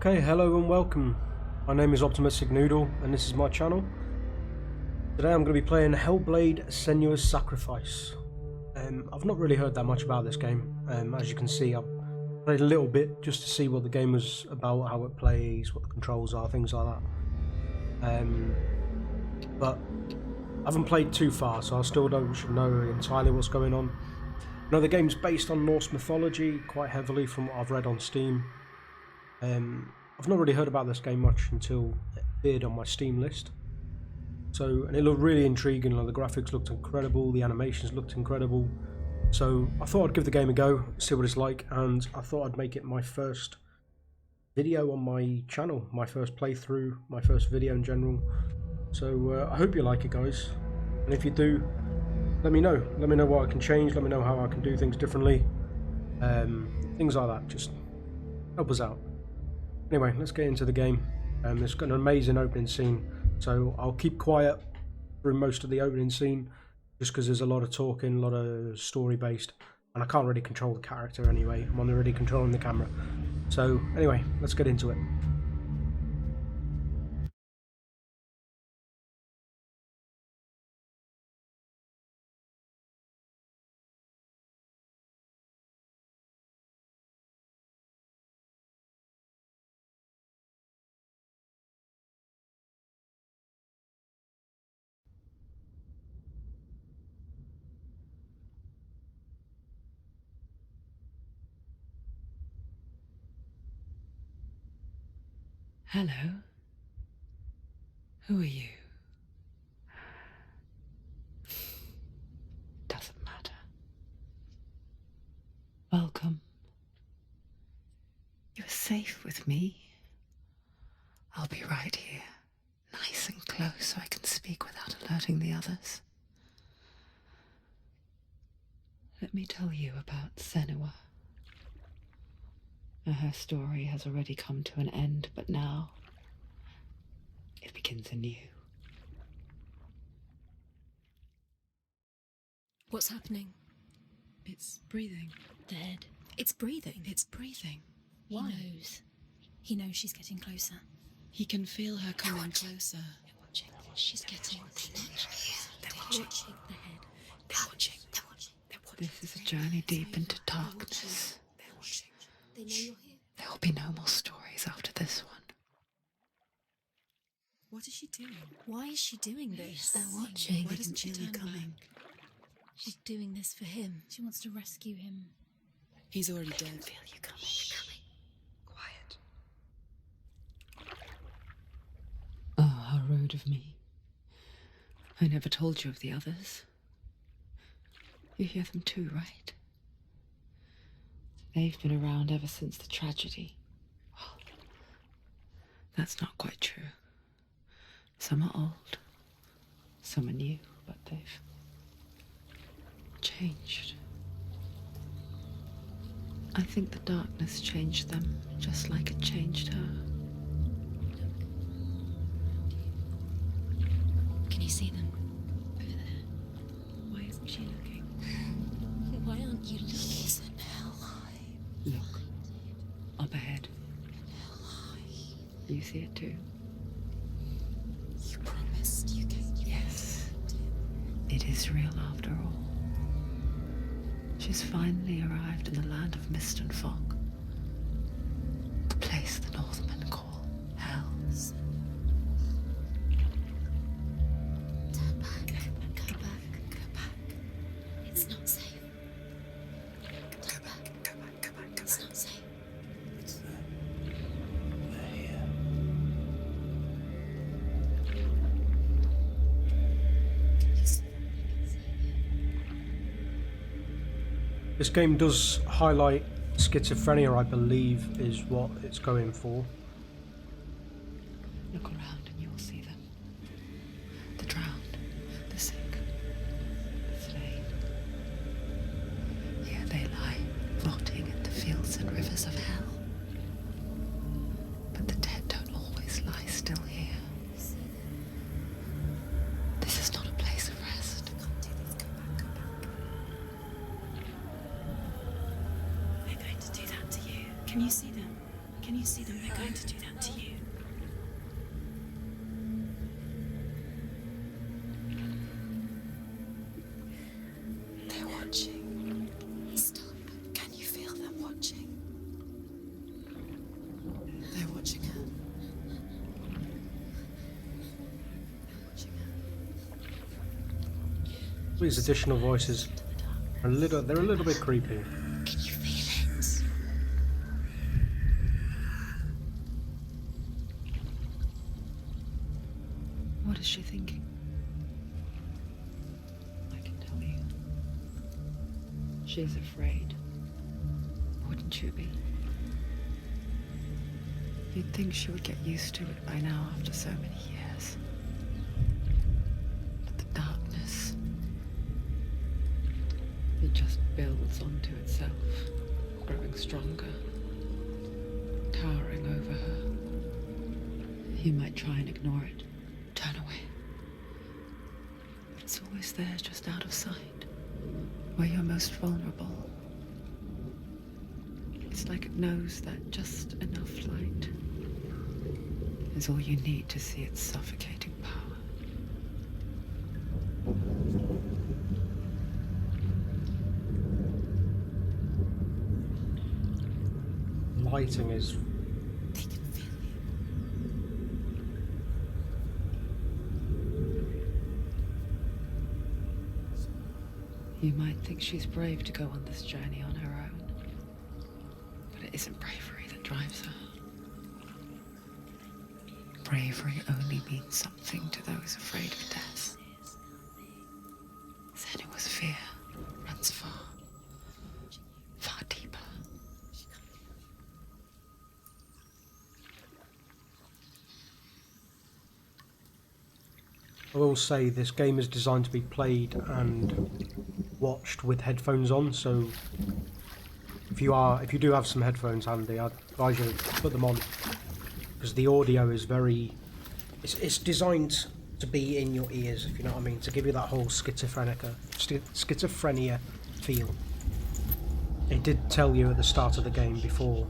Okay, hello and welcome. My name is Optimistic Noodle and this is my channel. Today I'm going to be playing HellBlade Senua's Sacrifice. I've not really heard that much about this game. As you can see, I've played a little bit just to see what the game was about, how it plays, what the controls are, things like that. But I haven't played too far, so I still don't know entirely what's going on. I know the game's based on Norse mythology quite heavily from what I've read on Steam. I've not really heard about this game much until it appeared on my Steam list. And it looked really intriguing, like the graphics looked incredible, the animations looked incredible. So I thought I'd give the game a go, see what it's like, and I thought I'd make it my first video on my channel, my first playthrough, my first video in general. So I hope you like it, guys, and if you do, let me know what I can change, let me know how I can do things differently, things like that. Just help us out. Anyway, let's get into the game. It's got an amazing opening scene, so I'll keep quiet through most of the opening scene just because there's a lot of talking, a lot of story based, and I can't really control the character anyway. I'm already controlling the camera. So anyway, let's get into it. Hello. Who are you? Doesn't matter. Welcome. You're safe with me. I'll be right here, nice and close so I can speak without alerting the others. Let me tell you about Senua. Her story has already come to an end, but now it begins anew. What's happening? It's breathing. The head. It's breathing. It's breathing. He knows. He knows she's getting closer. He can feel her coming closer. They're watching. She's getting. They're watching. The head. They're watching. They're watching. This is a journey deep into darkness. They're watching. They know you're here. There will be no more stories after this one. What is she doing? Why is she doing this? They're watching. Why doesn't she feel you turn coming? back? She's doing this for him. She wants to rescue him. He's already dead. Feel you coming. Quiet. Oh, how rude of me. I never told you of the others. You hear them too, right? They've been around ever since the tragedy. Well, that's not quite true. Some are old, some are new, but they've changed. I think the darkness changed them, just like it changed her. Can you see them? Over there. Why isn't she looking? Why aren't you looking? Look, up ahead. You see it too? You promised you gave. Yes. It is real after all. She's finally arrived in the land of mist and fog. The place the Northmen call Hell. Turn back. Go back. It's not safe. Turn back. Go back. It's not safe. This game does highlight schizophrenia, I believe, is what it's going for. Look around and you'll see them. The drowned, the sick, the slain. Here they lie, rotting in the fields and rivers of hell. But the dead don't always lie still here. This is not a place of rest. They're going to do that to you. Can you see them? Can Can you see them? They're going to do that to you. They're watching. Stop. Can you feel them watching? They're watching her. They're watching her. These additional voices are they're a little bit creepy. Can you feel it? What is she thinking? I can tell you. She's afraid. Wouldn't you be? You'd think she would get used to it by now after so many years. But the darkness, it just builds onto itself, growing stronger, towering over her. You might try and ignore it, turn away. But it's always there, just out of sight, where you're most vulnerable. It's like it knows that just enough light is all you need to see its suffocating power. Lighting is They can feel you. You might think she's brave to go on this journey on her own, but it isn't bravery that drives her. Bravery only means something to those afraid of death. Senua's fear runs far, far deeper. I will say this game is designed to be played and watched with headphones on, so if you do have some headphones handy, I'd advise you to put them on, because the audio is it's designed to be in your ears, if you know what I mean, to give you that whole schizophrenia feel. It did tell you at the start of the game before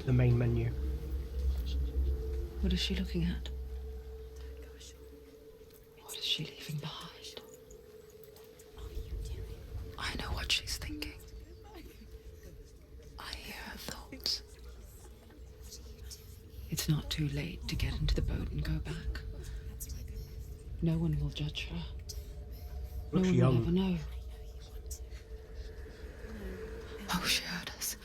the main menu. What is she looking at? What is she leaving behind? I know what she's thinking. I hear her thoughts. It's not too late to get into the boat and go back. No one will judge her. No Looks one will young. ever know. Oh, she heard us.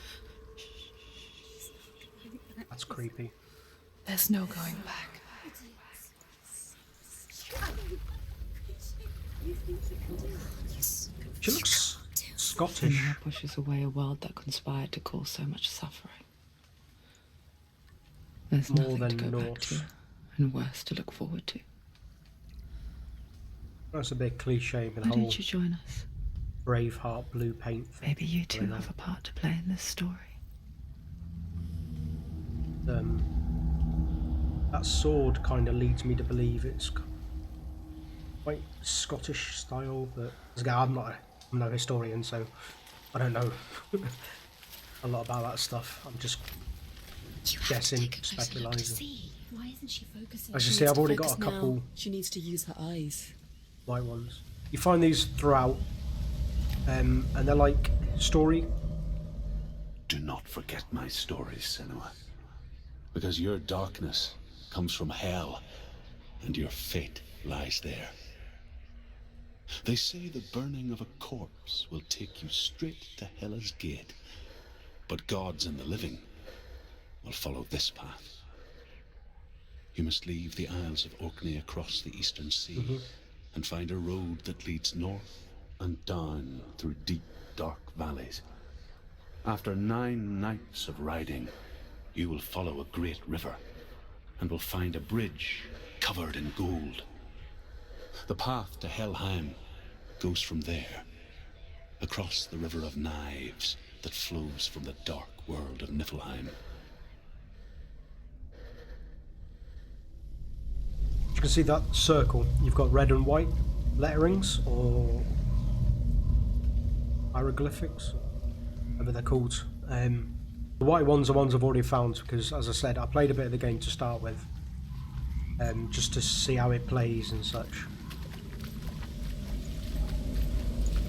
That's creepy. There's no going back. She looks Scottish. Senua pushes away a world that conspired to cause so much suffering. There's More nothing to than go back naught. to, and worse to look forward to. That's a bit cliche, but the Why whole don't you join us? Braveheart blue paint thing. Maybe you two going on. have a part to play in this story. That sword kind of leads me to believe it's quite Scottish style, but again, I'm no historian, so I don't know a lot about that stuff. I'm just You have guessing, to take a closer look to speculating. see. Why isn't she focusing? As you She see, needs I've to already got focus a couple now. She needs to use her eyes. white ones. You find these throughout, and they're like story. Do not forget my stories, Senua, because your darkness comes from hell, and your fate lies there. They say the burning of a corpse will take you straight to Hela's gate, but gods and the living will follow this path. You must leave the Isles of Orkney across the eastern sea and find a road that leads north and down through deep, dark valleys. After 9 nights of riding, you will follow a great river and will find a bridge covered in gold. The path to Helheim goes from there, across the river of knives that flows from the dark world of Niflheim. You can see that circle. You've got red and white letterings or hieroglyphics, whatever they're called. The white ones are ones I've already found because, as I said, I played a bit of the game to start with, just to see how it plays and such.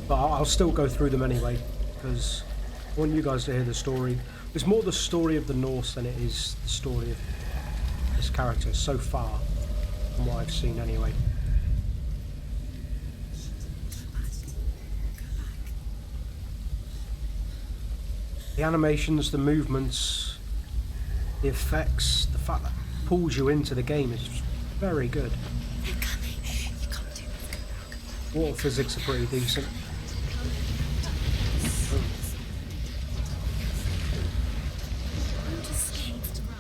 But I'll still go through them anyway, because I want you guys to hear the story. It's more the story of the Norse than it is the story of this character so far, from what I've seen anyway. The animations, the movements, the effects, the fact that it pulls you into the game is very good. They're coming. You can't do that. Water physics are pretty decent. I'm just scared to run.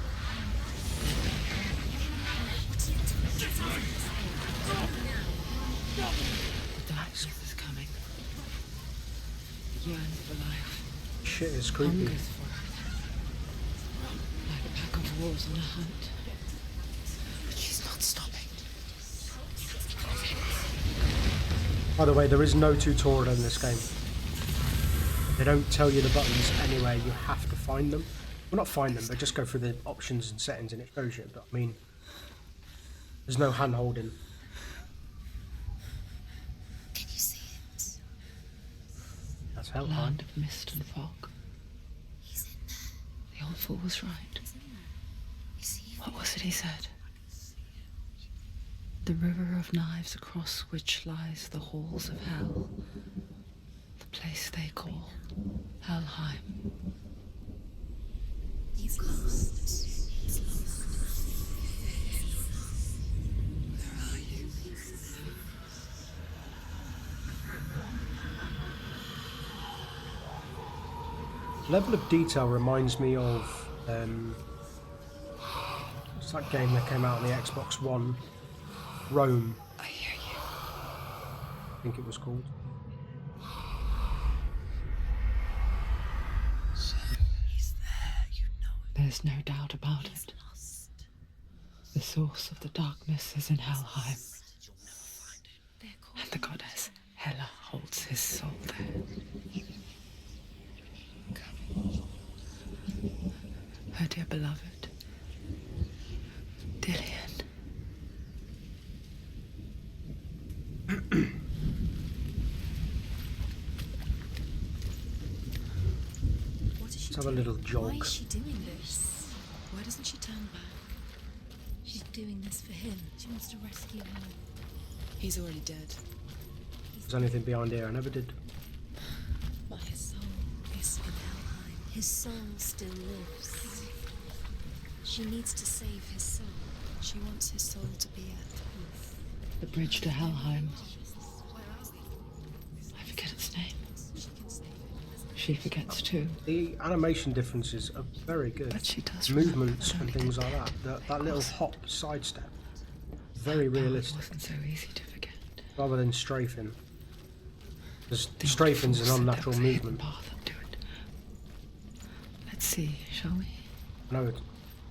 The darkness is coming. Yearns for life. Shit is creepy. Hungers for it. Like a pack of wolves on a hunt. But she's not stopping. By the way, there is no tutorial in this game. They don't tell you the buttons anywhere, you have to find them. Well, not find them, but just go through the options and settings and it shows you. But I mean, there's no hand holding. Can you see it? That's hell. Land of mist and fog. He's in there. The old fool was right. He's in there. You see him? What was it he said? The river of knives across which lies the halls of hell. The place they call Helheim. He's lost. He's lost. Where are you? Level of detail reminds me of it's that game that came out on the Xbox One, Rome, I hear you. I think it was called. He's there, you know it. There's no doubt about it. Lost. The source of the darkness is in Helheim, They're called. and the goddess Hela holds his soul there. Her dear beloved, Dillian. What is she Let's have a doing? little Why jog. is she doing this? Why doesn't she turn back? She's doing this for him. She wants to rescue him. He's already dead. There's anything behind here, I never did. But his soul is in Helheim. His soul still lives. She needs to save his soul. She wants his soul to be at peace. The bridge to Helheim. I forget its name. She can save him. She forgets too. The animation differences are very good. But she does Movements remember, and don't things it? like that. That little hop sidestep. Very That power realistic. wasn't so easy to forget. Rather than strafing. Because The strafing's force an that unnatural there was a hidden movement. path up to it. Let's see, shall we? I know it's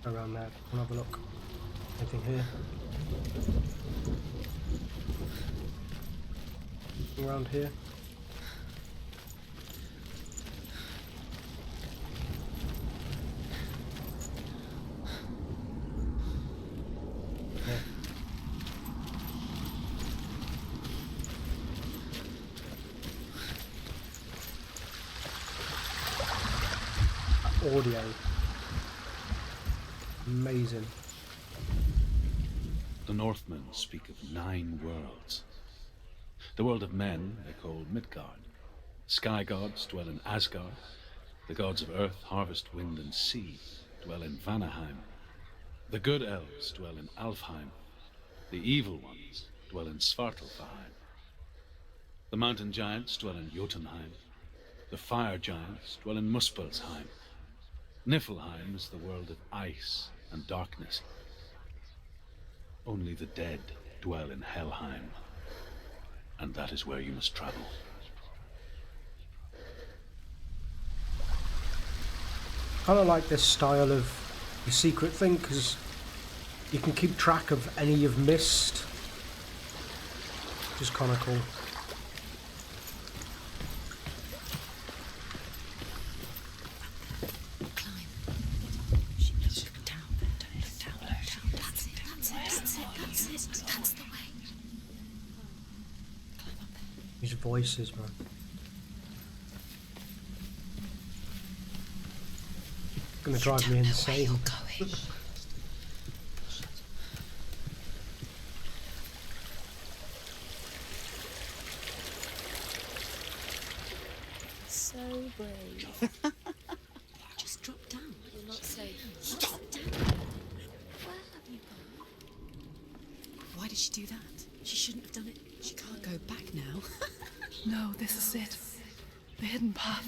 around there. We'll have a look. Anything here? Anything around here? Yeah. Audio. Amazing. The Northmen speak of 9 worlds. The world of men they call Midgard. Sky gods dwell in Asgard. The gods of earth, harvest, wind, and sea dwell in Vanaheim. The good elves dwell in Alfheim. The evil ones dwell in Svartalfheim. The mountain giants dwell in Jotunheim. The fire giants dwell in Muspelheim. Niflheim is the world of ice and darkness. Only the dead dwell in Helheim, and that is where you must travel. Kind of like this style of the secret thing because you can keep track of any you've missed, which is kind of cool. Climb. These voices, man. Gonna drive me insane. So brave. Just drop down. You're not safe. Stop. Where have you gone? Why did she do that? She shouldn't have done it. She can't go back now. No, this is it. The hidden path.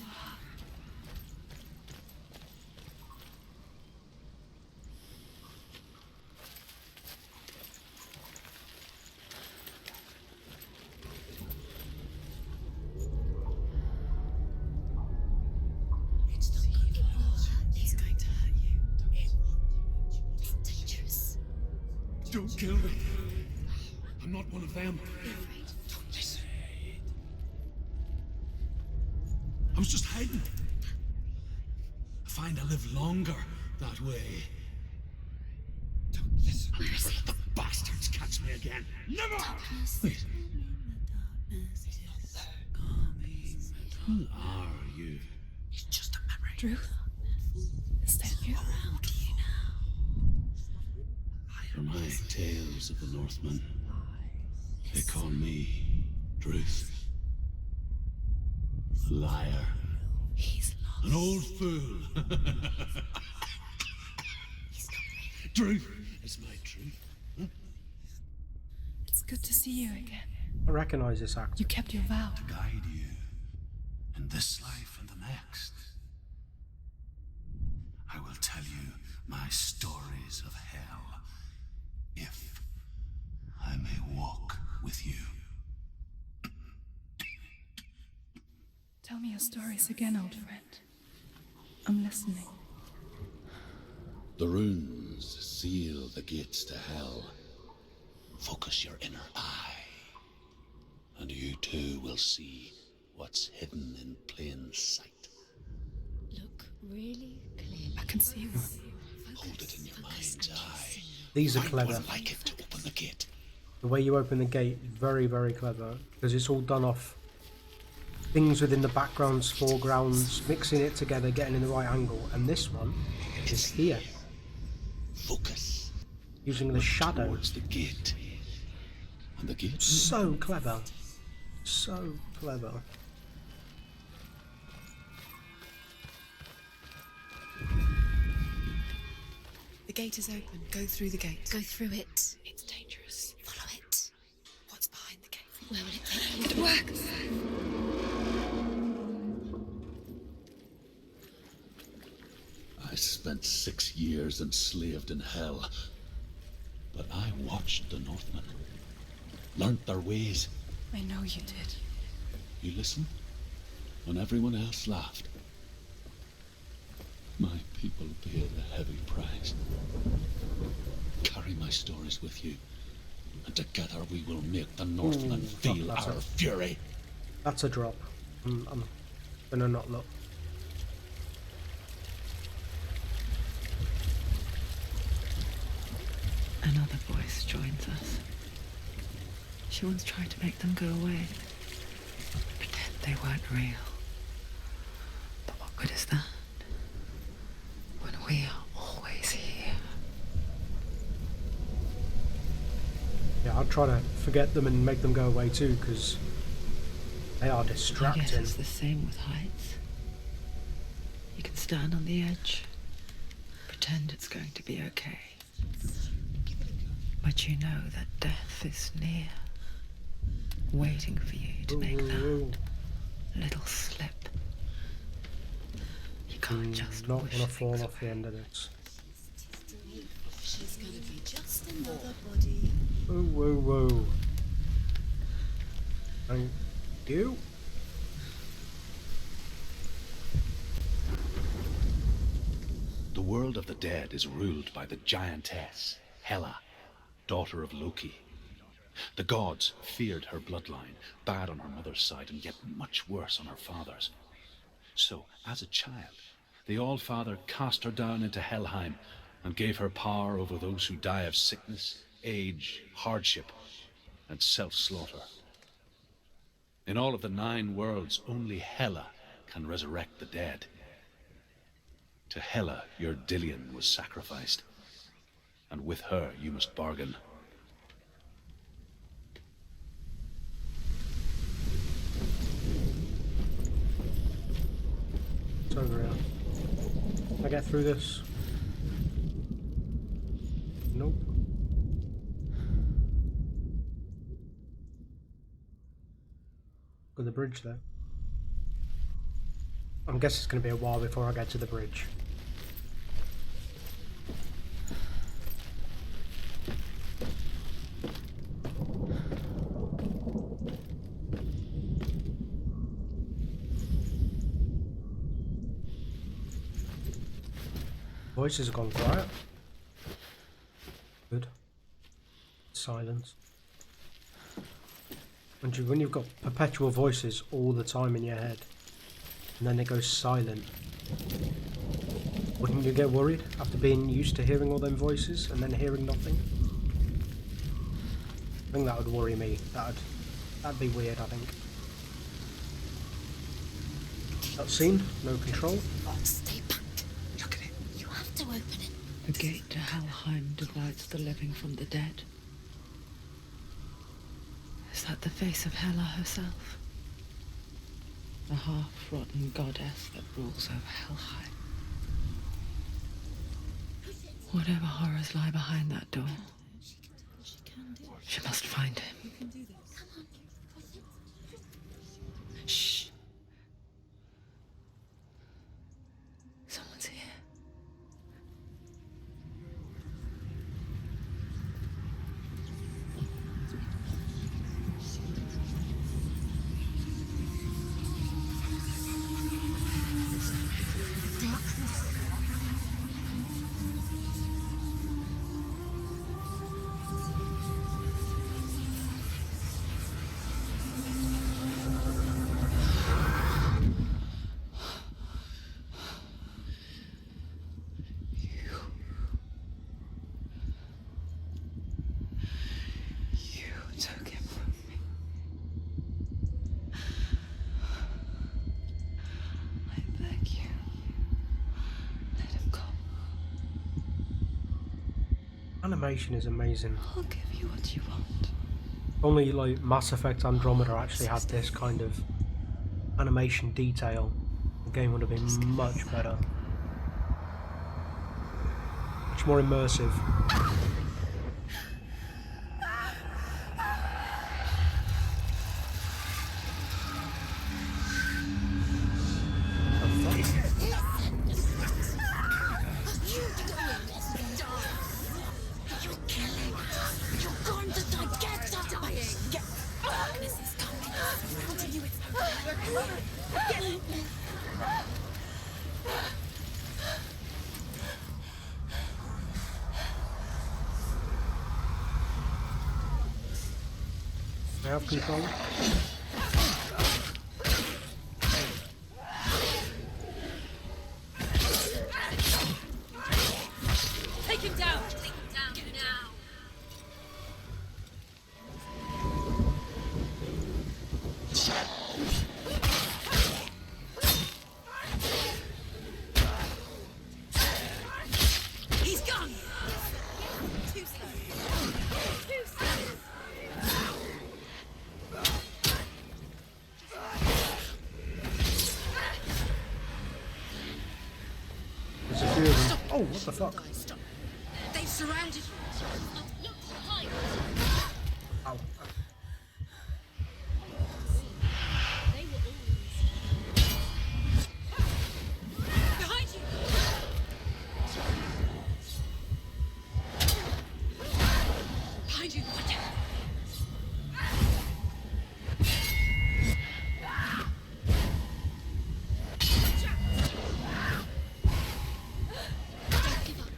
It's going to hurt you. It's dangerous. Don't kill me. I'm not one of them. Don't listen. I was just hiding. I find I live longer that way. Don't listen. I'm never let the bastards catch me again. Never! Wait. Who are you? It's just a memory. Truth? Is that you? Around you now. From my tales of the Northmen, they call me Druth. A liar. He's lost. An old fool. Druth is my truth. Huh? It's good to see you again. I recognise this actor. You kept your vow. Guide you in this life and the next. I will tell you my stories of hell, if I may walk with you. Tell me your stories again, old friend. I'm listening. The runes seal the gates to hell. Focus your inner eye, and you too will see what's hidden in plain sight. Look really clearly. I can see one. Hold it in your mind's eye. These are Find clever. one like it to open the gate. The way you open the gate is very, very clever, because it's all done off things within the backgrounds, foregrounds, mixing it together, getting in the right angle. And this one is here, Focus. using the shadow. Towards the gate. And the gate. So clever. So clever. The gate is open. Go through the gate. Go through it. It's dangerous. Follow it. What's behind the gate? Where will it take you? It works! I spent 6 years enslaved in hell. But I watched the Northmen. Learnt their ways. I know you did. You listened when everyone else laughed. My people paid a heavy price. Carry my stories with you, and together we will make the Northmen feel that's our it. fury. That's a drop. I'm gonna not look. Another voice joins us. She once tried to make them go away. Pretend they weren't real. But what good is that? When we are always here. Yeah, I'll try to forget them and make them go away too, because they are I guess distracting. it's the same with heights. You can stand on the edge, pretend it's going to be okay. But you know that death is near, waiting for you to make Ooh, that little slip. You can't just not wish gonna fall things off the away. end of this. She's gonna be just another body. Whoa, whoa, whoa. Thank you. The world of the dead is ruled by the giantess, Hela, daughter of Loki. The gods feared her bloodline, bad on her mother's side and yet much worse on her father's. So, as a child, the All-Father cast her down into Helheim and gave her power over those who die of sickness, age, hardship, and self-slaughter. In all of the 9 worlds, only Hela can resurrect the dead. To Hela, your Dillion was sacrificed. And with her, you must bargain. It's over here. Can I get through this? Nope. Got the bridge there. I guess it's going to be a while before I get to the bridge. Voices have gone quiet. Good. Silence. When you've got perpetual voices all the time in your head, and then they go silent, wouldn't you get worried after being used to hearing all them voices and then hearing nothing? I think that would worry me. That'd be weird, I think. That scene, no control. Stay back. Look at it. You have to open it. The gate to Helheim divides the living from the dead. Is that the face of Hela herself? The half-rotten goddess that rules over Helheim. Whatever horrors lie behind that door, she must find him. Shh. Someone's here. Animation is amazing. I'll give you what you want. Only like Mass Effect Andromeda actually had this kind of animation detail. The game would have been much better. Much more immersive. I have control. Take him down! Take him down now! He's gone! Too slow. Too slow. There's a few of them. Oh, what the fuck? Stop. They've surrounded you. Look behind. Ow. They were all behind you. Behind you. Watch out.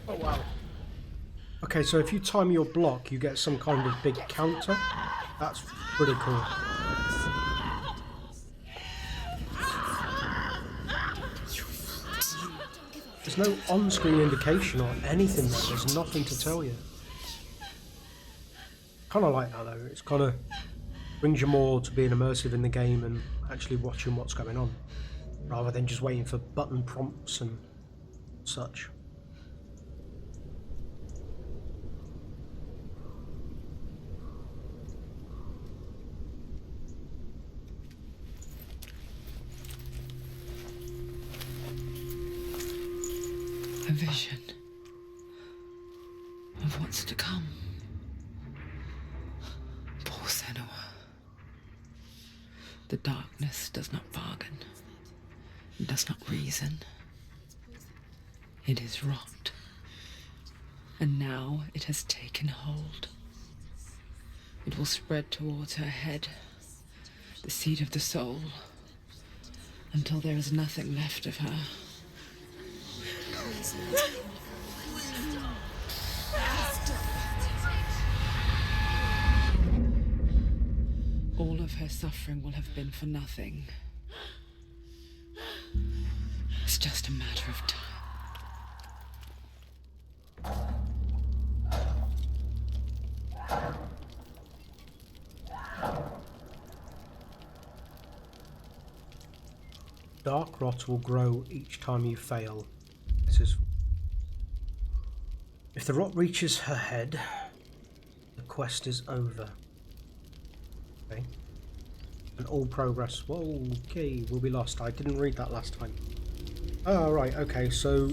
Oh wow. Okay, so if you time your block, you get some kind of big counter. That's pretty cool. There's no on-screen indication or anything there. There's nothing to tell you. Kind of like that though. It's kind of brings you more to being immersive in the game and actually watching what's going on, rather than just waiting for button prompts and such. A vision of what's to come. Poor Senua. The darkness does not bargain. It does not reason. It is rot. And now it has taken hold. It will spread towards her head, the seat of the soul, until there is nothing left of her. All of her suffering will have been for nothing. It's just a matter of time. Dark rot will grow each time you fail. This is... If the rot reaches her head, the quest is over. Okay. And all progress, whoa, okay, will be lost. I didn't read that last time. Oh, right, okay, so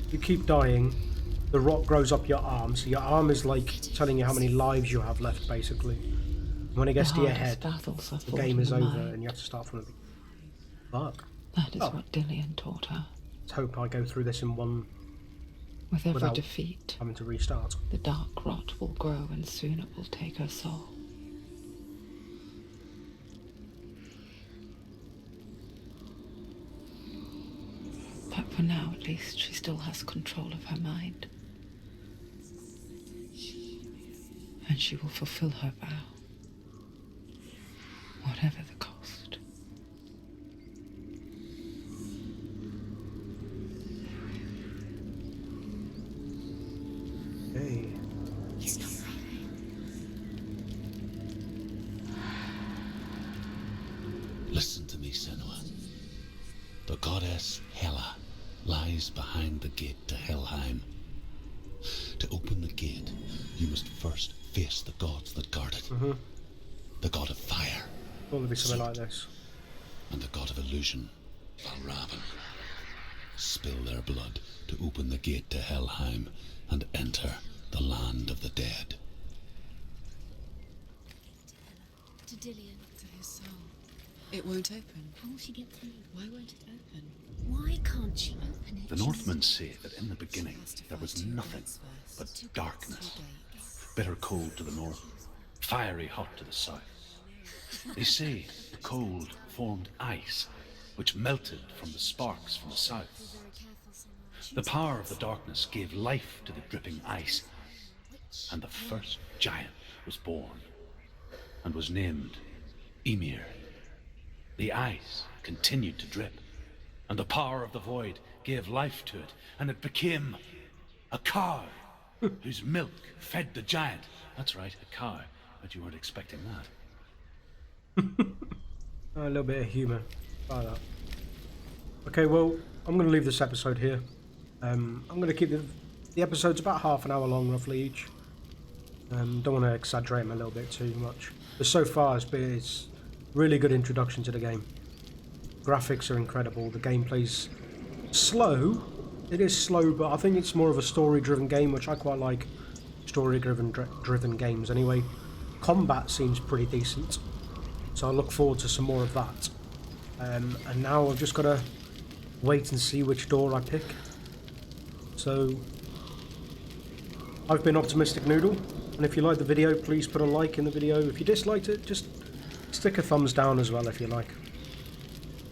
you keep dying, the rot grows up your arm, so your arm is like telling you how many lives you have left, basically. And when it gets to your head, the game is over and you have to start from the beginning. Fuck. That is what Dillian taught her. Let's hope I go through this in one With every without defeat, having to restart. the dark rot will grow and soon it will take her soul. But for now, at least, she still has control of her mind. And she will fulfill her vow, whatever the cost. Hey. He's not right. Listen to me, Senua. The goddess Hela lies behind the gate to Helheim. To open the gate, you must first face the gods that guard it. The god of fire, Thought there'd be something like this. and the god of illusion, Valravan. Spill their blood to open the gate to Helheim and enter the land of the dead. To Dillian. To his soul. It won't open. How will she get through? Why won't it open? Why can't she open it? The Northmen say that in the beginning there was nothing but darkness. Bitter cold to the north, fiery hot to the south. They say the cold formed ice, which melted from the sparks from the south. The power of the darkness gave life to the dripping ice, and the first giant was born, and was named Ymir. The ice continued to drip, and the power of the void gave life to it, and it became a cow, whose milk fed the giant. That's right, a cow. But you weren't expecting that. A little bit of humour. Like that. Okay, well, I'm going to leave this episode here. I'm going to keep the episodes about half an hour long, roughly each. Don't want to exaggerate them a little bit too much. But so far, it's really good introduction to the game. Graphics are incredible. The gameplay's slow. It is slow, but I think it's more of a story-driven game, which I quite like. Story-driven games, anyway. Combat seems pretty decent, so I look forward to some more of that. And now I've just got to wait and see which door I pick. So, I've been Optimistic Noodle, and if you liked the video, please put a like in the video. If you disliked it, just stick a thumbs down as well if you like.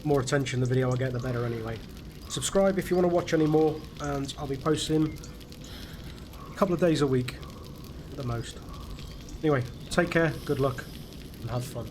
The more attention the video I get, the better anyway. Subscribe if you want to watch any more, and I'll be posting a couple of days a week at the most. Anyway, take care, good luck, and have fun.